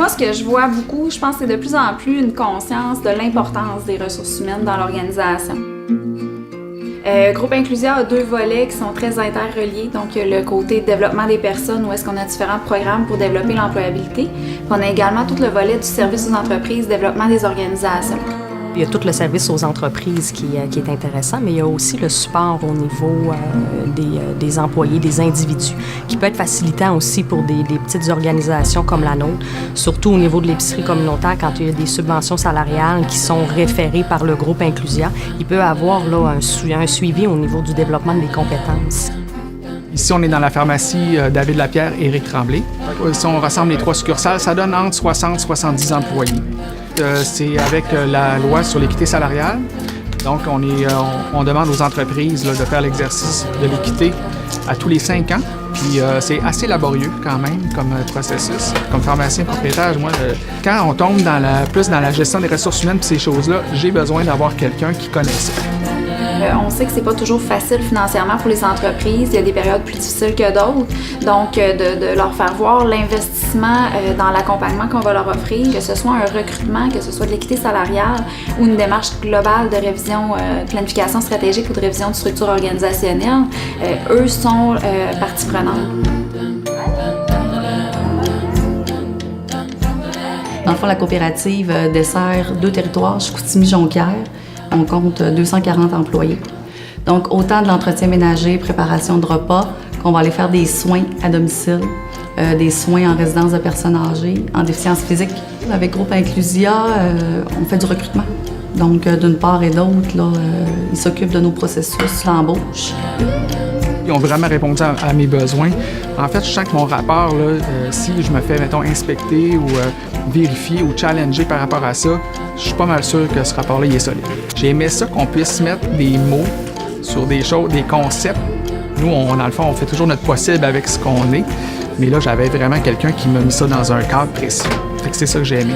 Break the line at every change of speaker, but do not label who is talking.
Moi, ce que je vois beaucoup, je pense que c'est de plus en plus une conscience de l'importance des ressources humaines dans l'organisation. Groupe Inclusia a 2 volets qui sont très interreliés. Donc, il y a le côté développement des personnes, où est-ce qu'on a différents programmes pour développer l'employabilité. Puis on a également tout le volet du service aux entreprises, développement des organisations.
Il y a tout le service aux entreprises qui est intéressant, mais il y a aussi le support au niveau des employés, des individus, qui peut être facilitant aussi pour des petites organisations comme la nôtre, surtout au niveau de l'épicerie communautaire, quand il y a des subventions salariales qui sont référées par le groupe Inclusia. Il peut y avoir là, un suivi au niveau du développement des compétences.
Ici, on est dans la pharmacie David Lapierre, Éric Tremblay. Si on rassemble les 3 succursales, ça donne entre 60 et 70 employés. C'est avec la loi sur l'équité salariale. Donc, on demande aux entreprises là, de faire l'exercice de l'équité à tous les 5 ans. Puis, c'est assez laborieux quand même comme processus. Comme pharmacien propriétaire, moi, quand on tombe plus dans la gestion des ressources humaines et ces choses-là, j'ai besoin d'avoir quelqu'un qui connaît ça.
On sait que c'est pas toujours facile financièrement pour les entreprises. Il y a des périodes plus difficiles que d'autres. Donc, de leur faire voir l'investissement dans l'accompagnement qu'on va leur offrir, que ce soit un recrutement, que ce soit de l'équité salariale ou une démarche globale de révision, planification stratégique ou de révision de structure organisationnelle, eux sont partie prenante.
Dans le fond, la coopérative dessert 2 territoires, Chicoutimi-Jonquière. On compte 240 employés. Donc, autant de l'entretien ménager, préparation de repas, qu'on va aller faire des soins à domicile, des soins en résidence de personnes âgées, en déficience physique. Avec Groupe Inclusia, on fait du recrutement. Donc, d'une part et d'autre, ils s'occupent de nos processus d'embauche.
Ils ont vraiment répondu à mes besoins. En fait, je sens que mon rapport, là, si je me fais, mettons, inspecter ou vérifier ou challenger par rapport à ça, je suis pas mal sûr que ce rapport-là, il est solide. J'ai aimé ça qu'on puisse mettre des mots sur des choses, des concepts. Nous, dans le fond, on fait toujours notre possible avec ce qu'on est. Mais là, j'avais vraiment quelqu'un qui m'a mis ça dans un cadre précis. Fait que c'est ça que j'ai aimé.